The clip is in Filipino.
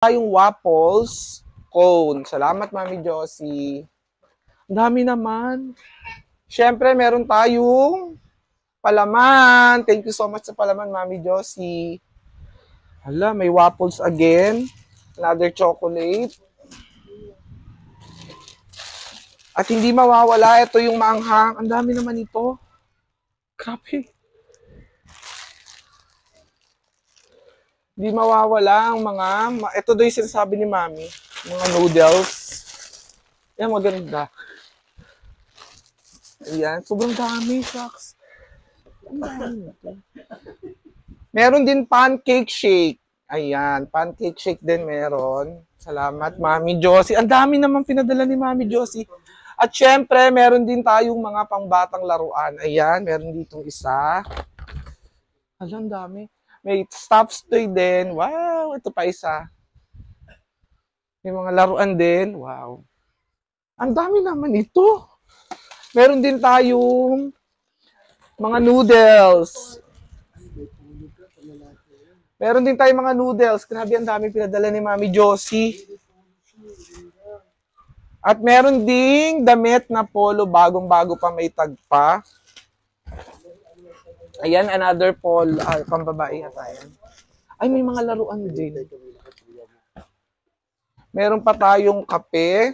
tayong waffles cone. Salamat, Mami Josie. Ang dami naman. Siyempre, meron tayong palaman. Thank you so much sa palaman, Mami Josie. Hala, may waffles again. Another chocolate. At hindi mawawala, ito yung maanghang. Ang dami naman ito. Grabe. Hindi mawawala ang mga, ito daw yung sinasabi ni Mami, mga noodles. Yan, maganda. Ayan, sobrang dami, shucks. Ang dami ito. Meron din pancake shake. Ayan, pancake shake din meron. Salamat, Mami Josie. Ang dami naman pinadala ni Mami Josie. At syempre, meron din tayong mga pangbatang laruan. Ayan, meron ditong isa. Alam, dami. May stuffed toy din. Wow, ito pa isa. May mga laruan din. Wow. Ang dami naman ito. Meron din tayong mga noodles. Meron din tayong mga noodles. Grabe, ang dami pinadala ni Mami Josie. At meron ding damit na polo, bagong-bago pa, may tag pa. Ayan, another polo, pambabae yata yan. Ay, may mga laruan din. Meron pa tayong kape.